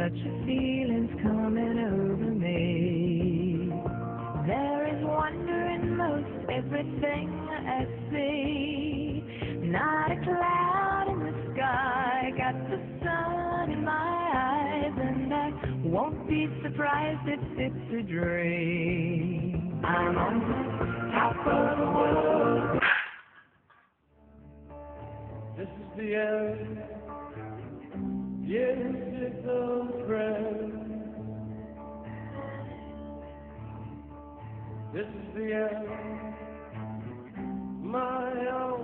such a feeling's coming over me. There is wonder in most everything I see. Not a cloud in the sky, got the sun in my eyes, and I won't be surprised if it's a dream. I'm on the top of the world. This is the end. Yes, it's old friend. This is the end, my own